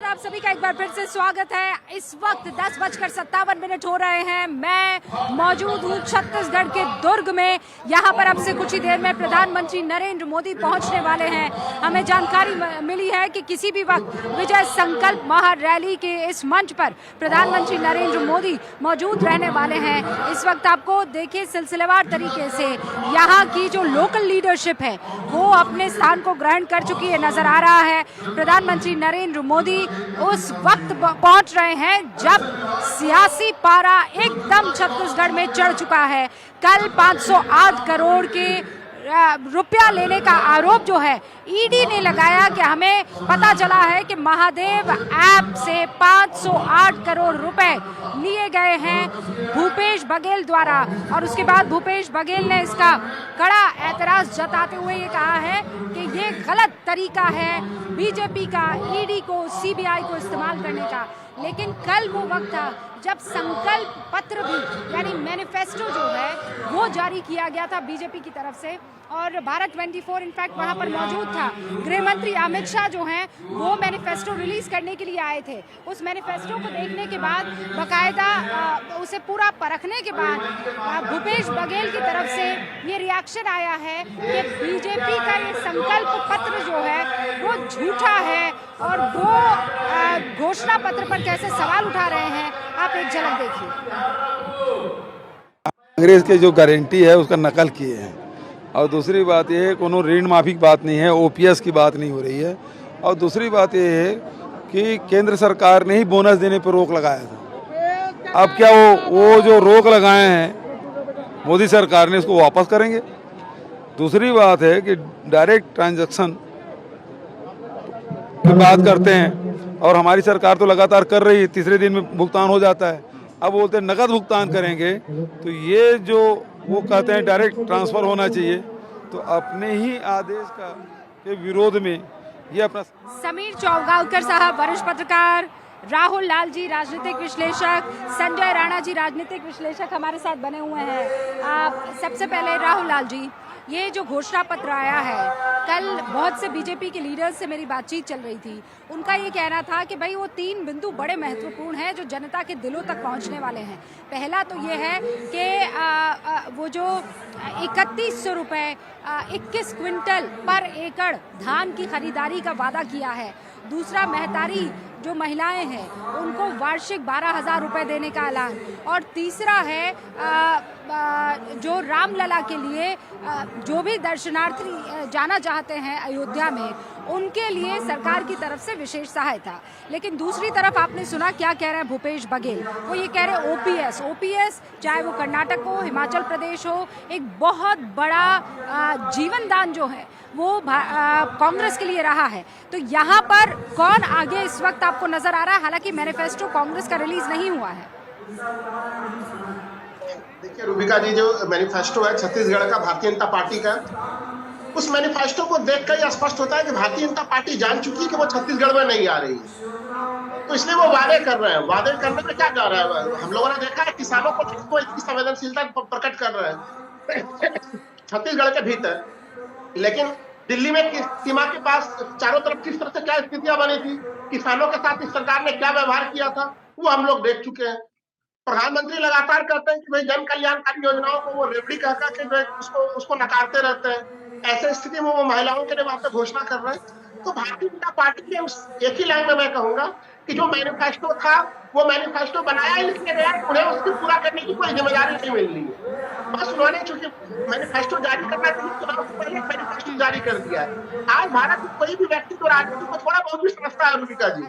आप सभी का एक बार फिर से स्वागत है। इस वक्त 10:57 हो रहे हैं। मैं मौजूद हूँ छत्तीसगढ़ के दुर्ग में। यहाँ पर अब से कुछ ही देर में प्रधानमंत्री नरेंद्र मोदी पहुँचने वाले हैं। हमें जानकारी मिली है कि किसी भी वक्त विजय संकल्प महारैली के इस मंच पर प्रधानमंत्री नरेंद्र मोदी मौजूद रहने वाले हैं। इस वक्त आपको देखिए सिलसिलेवार तरीके से यहाँ की जो लोकल लीडरशिप है वो अपने स्थान को ग्रहण कर चुकी है, नजर आ रहा है। प्रधानमंत्री नरेंद्र मोदी उस वक्त पहुंच रहे हैं जब सियासी पारा एकदम छत्तीसगढ़ में चढ़ चुका है। कल 508 करोड़ के रुपया लेने का आरोप जो है ईडी ने लगाया कि हमें पता चला है कि महादेव ऐप से 508 करोड़ रुपए लिए गए हैं भूपेश बघेल द्वारा। और उसके बाद भूपेश बघेल ने इसका कड़ा ऐतराज जताते हुए ये कहा है कि ये गलत तरीका है बीजेपी का ईडी को सीबीआई को इस्तेमाल करने का। लेकिन कल वो वक्त था जब संकल्प पत्र भी यानी मैनिफेस्टो जो है वो जारी किया गया था बीजेपी की तरफ से, और भारत 24 इनफैक्ट वहाँ पर मौजूद था। गृह मंत्री अमित शाह जो हैं वो मैनिफेस्टो रिलीज करने के लिए आए थे। उस मैनिफेस्टो को देखने के बाद बाकायदा उसे पूरा परखने के बाद भूपेश बघेल की तरफ से ये रिएक्शन आया है कि बीजेपी का ये संकल्प पत्र जो है वो झूठा है और वो घोषणा पत्र पर कैसे सवाल उठा रहे हैं आप एक झलक देखिए। कांग्रेस की जो गारंटी है उसका नकल किए हैं। और दूसरी बात यह है कोनो ऋण माफी की बात नहीं है, ओपीएस की बात नहीं हो रही है। और दूसरी बात यह है कि केंद्र सरकार ने ही बोनस देने पर रोक लगाया था। अब क्या वो जो रोक लगाए हैं मोदी सरकार ने उसको वापस करेंगे। दूसरी बात है कि डायरेक्ट ट्रांजैक्शन की बात करते हैं और हमारी सरकार तो लगातार कर रही है, तीसरे दिन में भुगतान हो जाता है। अब बोलते हैं नकद भुगतान करेंगे, तो ये जो वो कहते हैं डायरेक्ट ट्रांसफर होना चाहिए, तो अपने ही आदेश का के विरोध में ये अपना। समीर चौगावकर साहब वरिष्ठ पत्रकार, राहुल लाल जी राजनीतिक विश्लेषक, संजय राणा जी राजनीतिक विश्लेषक हमारे साथ बने हुए हैं। सबसे पहले राहुल लाल जी, ये जो घोषणा पत्र आया है, कल बहुत से बीजेपी के लीडर्स से मेरी बातचीत चल रही थी। उनका ये कहना था कि भाई वो 3 बिंदु बड़े महत्वपूर्ण हैं जो जनता के दिलों तक पहुंचने वाले हैं। पहला तो ये है कि वो जो 3100 रुपये 21 क्विंटल पर एकड़ धान की खरीदारी का वादा किया है। दूसरा, महतारी जो महिलाएं हैं उनको वार्षिक 12,000 रुपये देने का ऐलान। और तीसरा है जो रामलला के लिए जो भी दर्शनार्थी जाना चाहते हैं अयोध्या में, उनके लिए सरकार की तरफ से विशेष सहायता। लेकिन दूसरी तरफ आपने सुना क्या कह रहे हैं भूपेश बघेल। वो ये कह रहे हैं ओपीएस चाहे वो कर्नाटक हो, हिमाचल प्रदेश हो, एक बहुत बड़ा जीवन दान जो है वो कांग्रेस के लिए रहा है। तो यहाँ पर कौन आगे इस वक्त आपको नजर आ रहा है? हालांकि मैनिफेस्टो कांग्रेस का रिलीज नहीं हुआ है। देखिए रूबिका जी, जो मैनिफेस्टो है छत्तीसगढ़ का भारतीय जनता पार्टी का, उस मैनिफेस्टो को देखकर यह स्पष्ट होता है कि भारतीय जनता पार्टी जान चुकी है कि वो छत्तीसगढ़ में नहीं आ रही है, तो इसलिए वो वादे कर रहे हैं। वादे करने में क्या जा रहा है? हम लोगों ने देखा है किसानों को इतनी संवेदनशीलता प्रकट कर रहे हैं छत्तीसगढ़ के भीतर, लेकिन दिल्ली में सीमा के पास चारों तरफ किस तरह से क्या स्थितियां बनी थी, किसानों के साथ इस सरकार ने क्या व्यवहार किया था, वो हम लोग देख चुके हैं। प्रधानमंत्री लगातार कहते हैं कि भाई जन कल्याणकारी योजनाओं को वो रेवड़ी कहकर के उसको नकारते रहते हैं। ऐसे स्थिति में वो महिलाओं के लिए वहां पे घोषणा कर रहे हैं। तो भारतीय जनता पार्टी के उस एक ही लाइन में मैं कहूंगा कि जो मैनिफेस्टो था वो मैनिफेस्टो बनाया ही लिखने गया, उन्हें उसकी पूरा करने की कोई जिम्मेदारी नहीं मिल रही है। बस उन्होंने चूंकि मैनिफेस्टो जारी करना चाहिए, चुनाव से पहले मैनिफेस्टो जारी कर दिया है। आज भारत में कोई भी व्यक्ति जो राजनीति को थोड़ा बहुत भी समझता है रूबिका जी,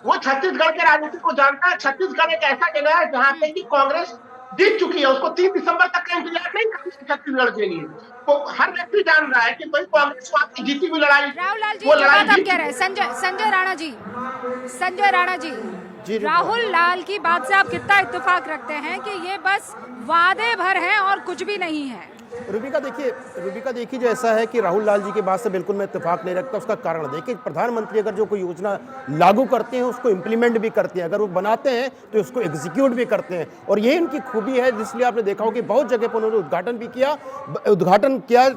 वो छत्तीसगढ़ के राजनीति को जानता है। छत्तीसगढ़ एक ऐसा जगह है जहाँ पे की कांग्रेस जीत चुकी है, उसको 3 दिसंबर तक का इंतजार नहीं करना छत्तीसगढ़ के लिए। तो हर व्यक्ति जान रहा है कि भाई कांग्रेस आपकी जीती हुई लड़ाई, वो लड़ाई आप कह रहे हैं। संजय राणा जी राहुल लाल की बात से आप कितना इत्तेफाक रखते हैं कि ये बस वादे भर हैं और कुछ भी नहीं है? रूबिका देखिए जो ऐसा है कि राहुल लाल जी की बात से बिल्कुल मैं इत्तेफाक नहीं रखता। उसका कारण देखिए, प्रधानमंत्री अगर जो कोई योजना लागू करते हैं उसको इम्प्लीमेंट भी करते हैं, अगर वो बनाते हैं तो उसको एग्जीक्यूट भी करते हैं, और ये इनकी खूबी है। इसलिए आपने देखा हो कि बहुत जगह पर उन्होंने उद्घाटन किया,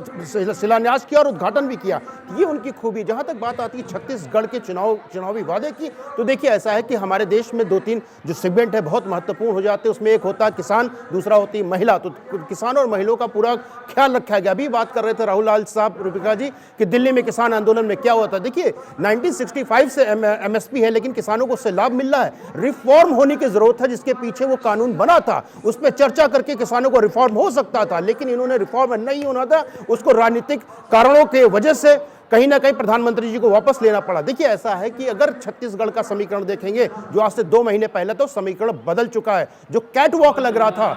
शिलान्यास किया और उद्घाटन भी किया। ये उनकी खूबी। जहां तक बात आती है छत्तीसगढ़ के चुनावी वादे की, तो देखिए ऐसा है कि हमारे देश में 2-3 जो सेगमेंट है बहुत महत्वपूर्ण हो जाते हैं। उसमें एक होता है किसान, दूसरा होती है महिला। तो किसान और महिलाओं का पूरा ख्याल रखा गया। अभी बात कर रहे थे राहुल लाल साहब, रूबिका जी, कि दिल्ली में किसान आंदोलन में क्या हुआ था। देखिए 1965 से एमएसपी है, लेकिन किसानों को उससे लाभ मिल रहा है। रिफॉर्म होने की जरूरत है, जिसके पीछे वो कानून बना था उस पर चर्चा करके किसानों को रिफॉर्म हो सकता था, लेकिन इन्होंने रिफॉर्म नहीं होना था, उसको राजनीतिक कारणों के वजह से कहीं ना कहीं प्रधानमंत्री जी को वापस लेना पड़ा। देखिए ऐसा है कि अगर छत्तीसगढ़ का समीकरण देखेंगे जो आज से 2 महीने पहले तो समीकरण बदल चुका है। जो कैट वॉक लग रहा था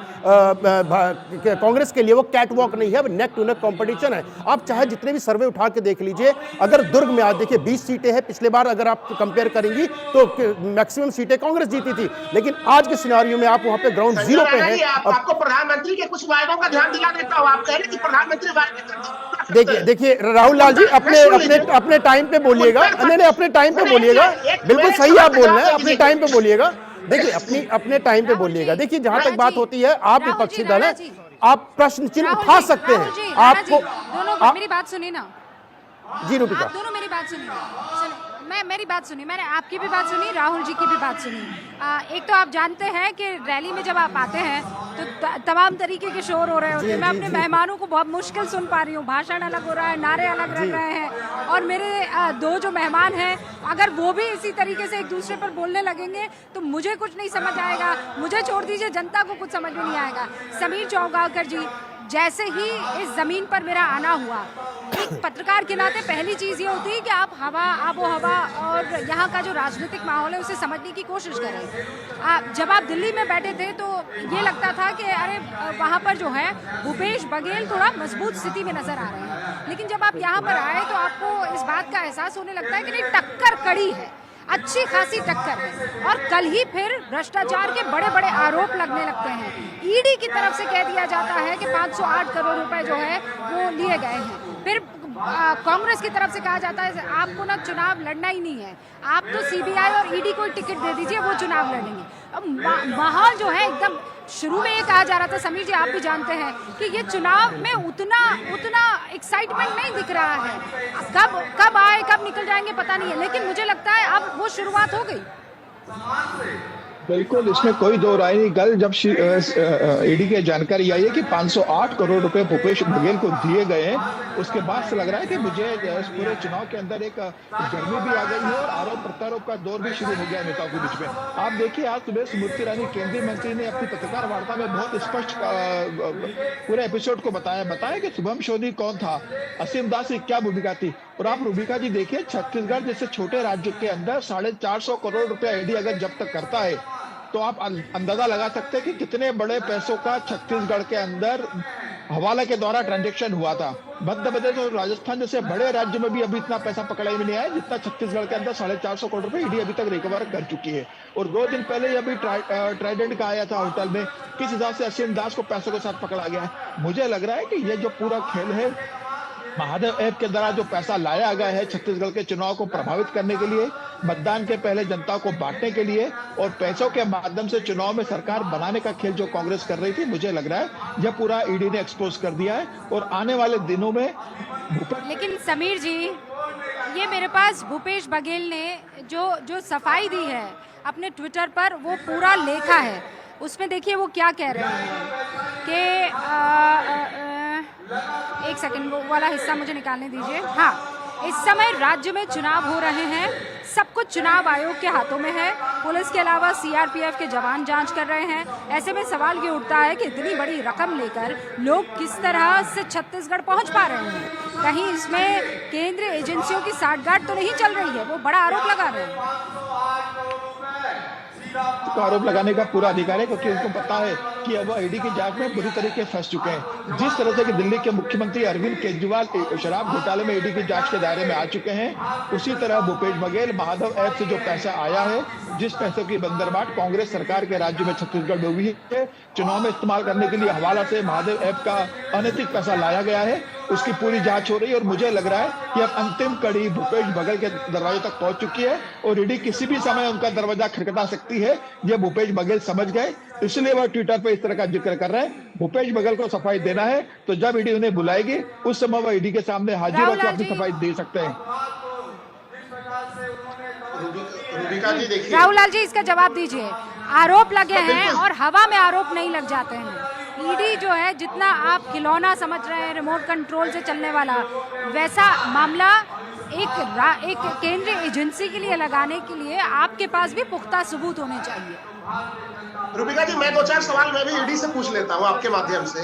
कांग्रेस के लिए, वो कैट वॉक नहीं है, अब नेक टू नेक कॉम्पिटिशन है। आप चाहे जितने भी सर्वे उठा के देख लीजिए, अगर दुर्ग में आज देखिए 20 सीटें हैं, पिछले बार अगर आप कंपेयर करेंगी तो मैक्सिमम सीटें कांग्रेस जीती थी, लेकिन आज के सिनेरियो में आप वहां पे ग्राउंड जीरो पे हैं। आपको प्रधानमंत्री के कुछ वायदों का ध्यान दिला देता हूं। आप कह रहे हैं कि प्रधानमंत्री वायदे देखिए राहुल लाल जी अपने टाइम पे बोलिएगा। नहीं, अपने टाइम पे बोलिएगा, बिल्कुल सही आप बोल रहे हैं, अपने टाइम पे बोलिएगा। देखिए अपने टाइम पे बोलिएगा। देखिए जहां तक बात होती है, आप विपक्षी दल है, आप प्रश्न चिन्ह उठा सकते हैं। आपको दोनों मेरी बात सुनिए ना जी रूबिका, आप दोनों मेरी बात सुनिए। मेरी बात सुनिए, मैंने आपकी भी बात सुनी, राहुल जी की भी बात सुनी। एक तो आप जानते हैं कि रैली में जब आप आते हैं तो तमाम तरीके के शोर हो रहे होते हैं। मैं अपने मेहमानों को बहुत मुश्किल सुन पा रही हूँ, भाषण अलग हो रहा है, नारे अलग लग रहे हैं, और मेरे 2 जो मेहमान हैं अगर वो भी इसी तरीके से एक दूसरे पर बोलने लगेंगे तो मुझे कुछ नहीं समझ आएगा। मुझे छोड़ दीजिए, जनता को कुछ समझ में नहीं आएगा। समीर चौगावकर जी, जैसे ही इस जमीन पर मेरा आना हुआ, एक पत्रकार के नाते पहली चीज ये होती है कि आप आबो हवा और यहाँ का जो राजनीतिक माहौल है उसे समझने की कोशिश करें। जब आप दिल्ली में बैठे थे तो ये लगता था कि अरे वहाँ पर जो है भूपेश बघेल थोड़ा मजबूत स्थिति में नजर आ रहे हैं, लेकिन जब आप यहाँ पर आए तो आपको इस बात का एहसास होने लगता है कि नहीं, टक्कर कड़ी है, अच्छी खासी टक्कर है। और कल ही फिर भ्रष्टाचार के बड़े बड़े आरोप लगने लगते हैं। ईडी की तरफ से कह दिया जाता है कि 508 करोड़ रुपए जो है वो लिए गए हैं। फिर कांग्रेस की तरफ से कहा जाता है आपको ना चुनाव लड़ना ही नहीं है, आप तो सीबीआई और ईडी को टिकट दे दीजिए, वो चुनाव लड़ेंगे। अब माहौल जो है एकदम, शुरू में ये कहा जा रहा था, समीर जी आप भी जानते हैं कि ये चुनाव में उतना एक्साइटमेंट नहीं दिख रहा है। कब आए कब निकल जाएंगे पता नहीं है, लेकिन मुझे लगता है अब वो शुरुआत हो गई। बिल्कुल, इसमें कोई दो राय नहीं। कल जब ईडी की जानकारी आई है कि 508 करोड़ रुपए भूपेश बघेल को दिए गए हैं, उसके बाद से लग रहा है कि मुझे इस पूरे चुनाव के अंदर एक गर्मी भी आ गई है और आरोप प्रत्यारोप का दौर भी शुरू हो गया है नेताओं के बीच में। आप देखिए, आज सुबह स्मृति ईरानी केंद्रीय मंत्री ने अपनी पत्रकार वार्ता में बहुत स्पष्ट पूरे एपिसोड को बताया कि शुभम सोनी कौन था, असीम दास की क्या भूमिका थी। और आप रूबिका जी देखिए, छत्तीसगढ़ जैसे छोटे राज्य के अंदर 450 करोड़ रुपया ईडी अगर जब्त करता है तो आप अंदाजा लगा सकते हैं कि कितने बड़े पैसों का छत्तीसगढ़ के अंदर हवाला के द्वारा ट्रांजैक्शन हुआ था। मध्य प्रदेश और राजस्थान जैसे बड़े राज्य में भी अभी इतना पैसा पकड़ा ही नहीं आया जितना छत्तीसगढ़ के अंदर 450 करोड़ रुपए ईडी अभी तक रिकवर कर चुकी है। और 2 दिन पहले अभी ट्राइडेंट का आया था होटल में, किस हिसाब से असीम दास को पैसों के साथ पकड़ा गया है। मुझे लग रहा है कि ये जो पूरा खेल है, महादेव ऐप के द्वारा जो पैसा लाया गया है छत्तीसगढ़ के चुनाव को प्रभावित करने के लिए, मतदान के पहले जनता को बांटने के लिए और पैसों के माध्यम से चुनाव में सरकार बनाने का खेल जो कांग्रेस कर रही थी, मुझे लग रहा है यह पूरा ईडी ने एक्सपोज कर दिया है। और आने वाले दिनों में लेकिन समीर जी, ये मेरे पास भूपेश बघेल ने जो सफाई दी है अपने ट्विटर पर, वो पूरा लेखा है। उसमें देखिए वो क्या कह रहे हैं कि एक सेकंड, वो वाला हिस्सा मुझे निकालने दीजिए। हाँ, इस समय राज्य में चुनाव हो रहे हैं, सब कुछ चुनाव आयोग के हाथों में है, पुलिस के अलावा सीआरपीएफ के जवान जांच कर रहे हैं। ऐसे में सवाल ये उठता है कि इतनी बड़ी रकम लेकर लोग किस तरह से छत्तीसगढ़ पहुंच पा रहे हैं। कहीं इसमें केंद्रीय एजेंसियों की साठगांठ तो नहीं चल रही है, वो बड़ा आरोप लगा रहे हैं। का आरोप लगाने का पूरा अधिकार है, क्योंकि उनको पता है कि अब वो ईडी की जांच में बुरी तरीके फंस चुके हैं। जिस तरह से कि दिल्ली के मुख्यमंत्री अरविंद केजरीवाल शराब घोटाले में ईडी की जांच के दायरे में आ चुके हैं, उसी तरह भूपेश बघेल महादेव ऐप से जो पैसा आया है, जिस पैसे की बंदरबाट कांग्रेस सरकार के राज्य में छत्तीसगढ़ में हुई है, चुनाव में इस्तेमाल करने के लिए हवाला से महादेव ऐप का अनैतिक पैसा लाया गया है, उसकी पूरी जांच हो रही है। और मुझे लग रहा है कि अब अंतिम कड़ी भूपेश बघेल के दरवाजे तक पहुंच चुकी है और ईडी किसी भी समय उनका दरवाजा खटखटा सकती है। ये भूपेश बघेल समझ गए, इसलिए वह ट्विटर पे इस तरह का जिक्र कर रहे हैं। भूपेश बघेल को सफाई देना है तो जब ईडी उन्हें बुलाएगी उस समय वह ईडी के सामने हाजिर होकर अपनी सफाई दे सकते हैं। राहुल लाल जी, इसका जवाब दीजिए। आरोप लगे हैं और हवा में आरोप नहीं लग जाते हैं। ईडी जो है, जितना आप खिलौना समझ रहे हैं रिमोट कंट्रोल से चलने वाला, वैसा मामला एक केंद्रीय एजेंसी के लिए लगाने के लिए आपके पास भी पुख्ता सबूत होने चाहिए। रूबिका जी, मैं 2-4 सवाल मैं भी ईडी से पूछ लेता हूं आपके माध्यम से।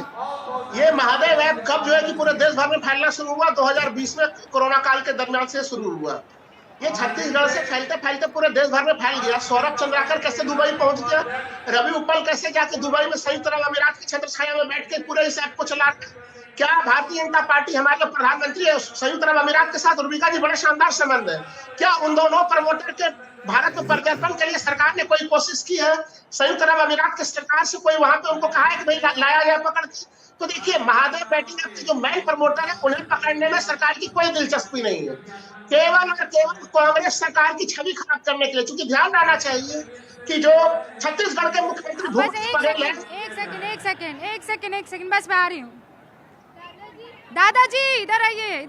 ये महादेव ऐप कब जो है कि पूरे देश भर में फैलना शुरू हुआ? 2020 में कोरोना काल के दरमियान से शुरू हुआ। ये छत्तीसगढ़ से फैलते फैलते पूरे देश भर में फैल गया। सौरभ चंद्राकर कैसे दुबई पहुंच गया? रवि उपल कैसे जाके दुबई में संयुक्त अरब अमीरात की छत्र छाया में बैठ के पूरे इस ऐप को चला? क्या भारतीय जनता पार्टी, हमारे प्रधानमंत्री है संयुक्त अरब अमीरात के साथ, रूबिका जी, बड़े शानदार संबंध है। क्या उन दोनों प्रमोटर के भारत में प्रत्यर्पण के लिए सरकार ने कोई कोशिश की है? संयुक्त अरब अमीरात की सरकार से कोई वहां पे उनको कहा है कि भाई लाया जाए पकड़ के? तो देखिए, महादेव बैटिंग ऐप के जो मेन प्रमोटर है, उन्हें पकड़ने में सरकार की कोई दिलचस्पी नहीं है। केवल और केवल कांग्रेस सरकार की छवि खराब करने के लिए। क्योंकि ध्यान रहना चाहिए कि जो छत्तीसगढ़ के मुख्यमंत्री भूपेश बघेल हैं। एक सेकंड, बस मैं आ रही हूँ। दादाजी इधर आइए।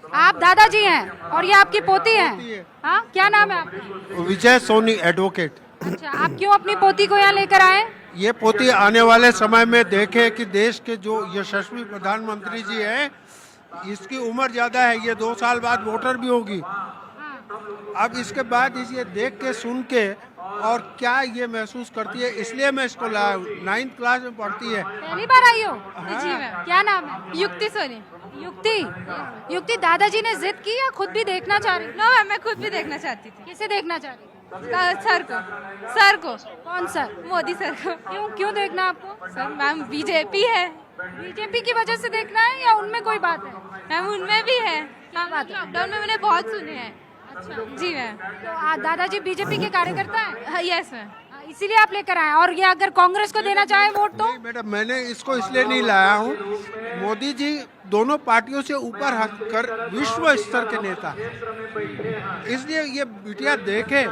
आप दादाजी हैं और ये आपकी पोती हैं। हाँ, क्या नाम है आपका? विजय सोनी, एडवोकेट। अच्छा, आप क्यों अपनी पोती को यहाँ लेकर आए? ये पोती आने वाले समय में देखे कि देश के जो यशस्वी प्रधानमंत्री जी हैं, इसकी उम्र ज्यादा है, ये 2 साल बाद वोटर भी होगी। अब इसके बाद इसे देख के, सुन के, और क्या ये महसूस करती है, इसलिए मैं इसको लाया हूँ। 9th क्लास में पढ़ती है। पहली बार आई हो? हाँ। जी मैम। क्या नाम है? युक्ति सोनी। युक्ति, दादाजी ने जिद की या खुद भी देखना चाह रही? नो मैम, मैं खुद भी देखना चाहती थी। किसे देखना चाह रही? सर को। कौन सर? मोदी सर को। क्यों देखना आपको? सर मैम, बीजेपी है। बीजेपी की वजह से देखना है या उनमें कोई बात है? मैम, उनमें भी है। क्या बात है? लॉकडाउन में मैंने बहुत सुने हैं। अच्छा जी मैम। तो दादाजी बीजेपी के कार्यकर्ता हैं? Yes ma'am. इसीलिए आप लेकर आए। और ये अगर कांग्रेस को देना चाहे वोट तो? नहीं मैडम, मैंने इसको इसलिए नहीं लाया हूँ। मोदी जी दोनों पार्टियों से ऊपर हटकर विश्व स्तर के नेता हैं, इसलिए ये बिटिया देखे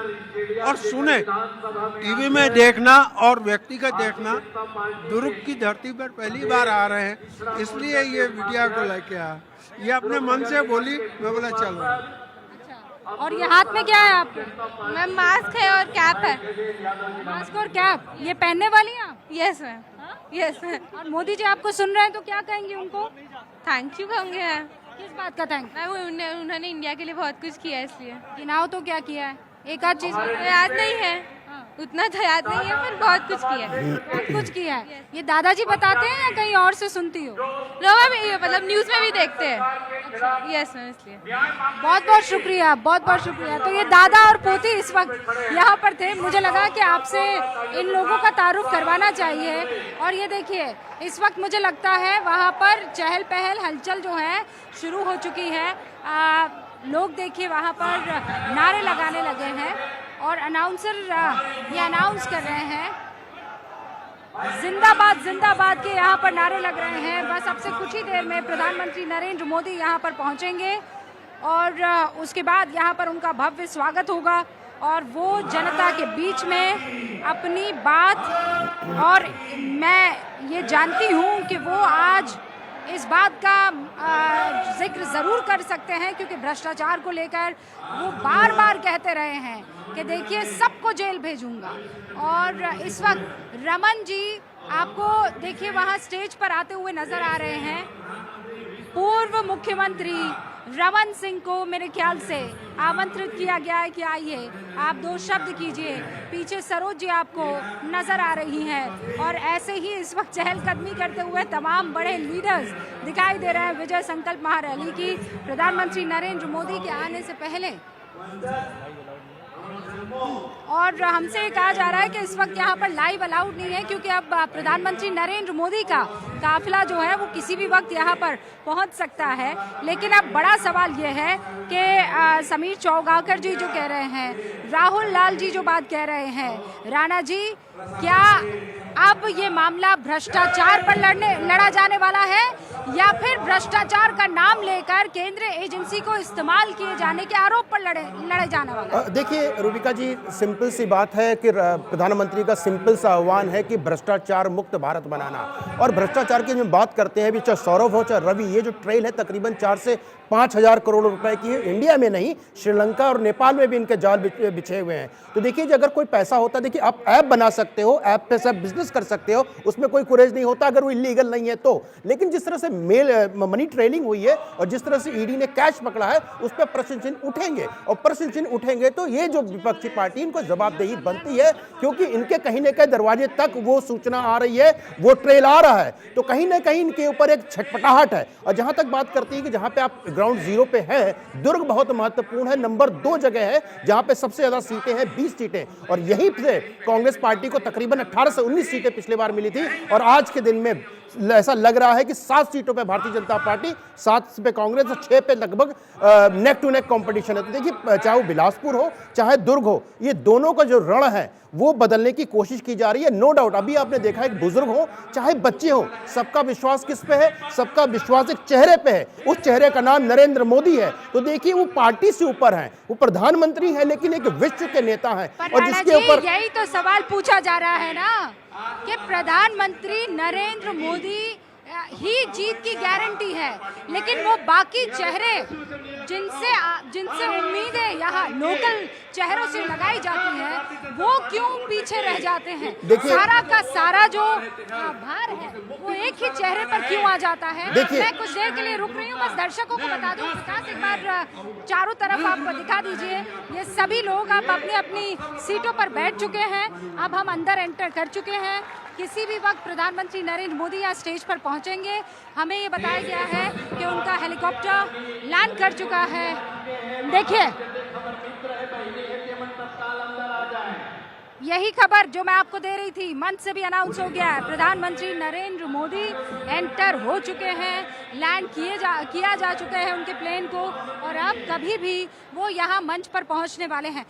और सुने। टीवी में देखना और व्यक्तिगत देखना, दुर्ग की धरती पर पहली बार आ रहे हैं, इसलिए ये बिटिया को लेके आया। ये अपने मन से बोली, मैं बोला चलो। और ये हाथ में क्या है आपके? मैम, मास्क है और कैप है। मास्क और कैप ये पहनने वाली हैं आप? Yes ma'am. Yes ma'am. और मोदी जी आपको सुन रहे हैं तो क्या कहेंगे उनको? थैंक यू कहूँगे मैम। किस बात का थैंक? मैम, उन्होंने इंडिया के लिए बहुत कुछ किया है, इसलिए। गिनाओ तो क्या किया है, एक आध चीज? याद नहीं है, उतना तो याद नहीं है, पर बहुत कुछ किया है। बहुत कुछ किया है। ये दादाजी बताते हैं या कहीं और से सुनती हो? नो मैम, मतलब न्यूज़ में भी देखते हैं। यस मैम, इसलिए। बहुत बहुत शुक्रिया, बहुत बहुत शुक्रिया। तो ये दादा और पोती इस वक्त यहाँ पर थे। मुझे लगा कि आपसे इन लोगों का तारुफ करवाना चाहिए। और ये देखिए, इस वक्त मुझे लगता है वहाँ पर चहल पहल, हलचल जो है शुरू हो चुकी है। लोग देखिए वहाँ पर नारे लगाने लगे हैं और अनाउंसर ये अनाउंस कर रहे हैं, जिंदाबाद जिंदाबाद के यहाँ पर नारे लग रहे हैं। बस अब से कुछ ही देर में प्रधानमंत्री नरेंद्र मोदी यहाँ पर पहुँचेंगे और उसके बाद यहाँ पर उनका भव्य स्वागत होगा और वो जनता के बीच में अपनी बात, और मैं ये जानती हूँ कि वो आज इस बात का जिक्र ज़रूर कर सकते हैं क्योंकि भ्रष्टाचार को लेकर वो बार बार कहते रहे हैं कि देखिए सबको जेल भेजूंगा। और इस वक्त रमन जी आपको देखिए वहाँ स्टेज पर आते हुए नजर आ रहे हैं। पूर्व मुख्यमंत्री रमन सिंह को मेरे ख्याल से आमंत्रित किया गया है कि आइए आप 2 शब्द कीजिए। पीछे सरोज जी आपको नजर आ रही हैं और ऐसे ही इस वक्त चहलकदमी करते हुए तमाम बड़े लीडर्स दिखाई दे रहे हैं। विजय संकल्प महारैली की प्रधानमंत्री नरेंद्र मोदी के आने से पहले और हमसे कहा जा रहा है कि इस वक्त यहाँ पर लाइव अलाउड नहीं है, क्योंकि अब प्रधानमंत्री नरेंद्र मोदी का काफिला जो है वो किसी भी वक्त यहाँ पर पहुँच सकता है। लेकिन अब बड़ा सवाल ये है कि समीर चौगाकर जी जो कह रहे हैं, राहुल लाल जी जो बात कह रहे हैं, राणा जी, क्या अब ये मामला भ्रष्टाचार पर लड़ा जाने वाला है या फिर भ्रष्टाचार का नाम लेकर केंद्रीय एजेंसी को इस्तेमाल किए जाने के आरोप पर लड़े जाने वाला है? देखिए रूबिका जी, सिंपल सी बात है कि प्रधानमंत्री का सिंपल सा आह्वान है कि भ्रष्टाचार मुक्त भारत बनाना। और भ्रष्टाचार की जो बात करते हैं, चाहे सौरभ हो चाहे रवि, ये जो ट्रेल है तकरीबन 4 से 5 हजार करोड़ रुपए की है। इंडिया में नहीं, श्रीलंका और नेपाल में भी इनके जाल बिछे हुए हैं। तो देखिए, अगर कोई पैसा होता, देखिए आप ऐप बना सकते हो, ऐप पे सब बिजनेस कर सकते हो, उसमें कोई कुरेज नहीं होता अगर वो इलीगल नहीं है तो। लेकिन जिस तरह से मनी ट्रेलिंग हुई है और जिस तरह से ईडी ने कैश पकड़ा है, उस पर प्रश्न चिन्ह उठेंगे। और प्रश्न चिन्ह उठेंगे तो ये जो विपक्षी पार्टी, इनको जवाबदेही बनती है, क्योंकि इनके कहीं ना कहीं दरवाजे तक वो सूचना आ रही है, वो ट्रेल आ रहा है, तो कहीं ना कहीं इनके ऊपर एक छटपटाहट है। और जहां तक बात करती है कि जहां पे आप ग्राउंड जीरो पे है, दुर्ग बहुत महत्वपूर्ण है, नंबर 2 जगह है जहां पे सबसे ज्यादा सीटें हैं, 20 सीटें। और यहीं से कांग्रेस पार्टी को तकरीबन 18 से 19 सीटें पिछले बार मिली थी, और आज के दिन में ऐसा लग रहा है कि 7 सीटों पे भारतीय जनता पार्टी, 7 पे कांग्रेस और 6 पे लगभग नेक टू नेक कंपटीशन है। तो देखिए, चाहे वो बिलासपुर हो चाहे दुर्ग हो, ये दोनों का जो रण है वो बदलने की कोशिश की जा रही है। नो डाउट, अभी आपने देखा एक बुजुर्ग हो चाहे बच्चे हो, सबका विश्वास किस पे है? सबका विश्वास एक चेहरे पे है, उस चेहरे का नाम नरेंद्र मोदी है। तो देखिए, वो पार्टी से ऊपर है, वो प्रधानमंत्री है, लेकिन एक विश्व के नेता है। और जिसके ऊपर यही तो सवाल पूछा जा रहा है ना कि प्रधानमंत्री नरेंद्र मोदी ही जीत की गारंटी है, लेकिन वो बाकी चेहरे जिनसे उम्मीदें यहाँ लोकल चेहरों से लगाई जाती हैं, वो क्यों पीछे रह जाते हैं? सारा का सारा जो भार है वो एक ही चेहरे पर क्यों आ जाता है? मैं कुछ देर के लिए रुक रही हूँ, बस दर्शकों को बता दूं, विकास एक बार चारों तरफ आप दिखा दीजिए। ये सभी लोग आप अपनी अपनी सीटों पर बैठ चुके हैं, अब हम अंदर एंटर कर चुके हैं। किसी भी वक्त प्रधानमंत्री नरेंद्र मोदी यहाँ स्टेज पर पहुंचेंगे। हमें ये बताया गया है कि उनका हेलीकॉप्टर लैंड कर चुका है। देखिए, यही खबर जो मैं आपको दे रही थी, मंच से भी अनाउंस हो गया है, प्रधानमंत्री नरेंद्र मोदी एंटर हो चुके हैं, लैंड किया जा चुके हैं उनके प्लेन को, और अब कभी भी वो यहाँ मंच पर पहुँचने वाले हैं।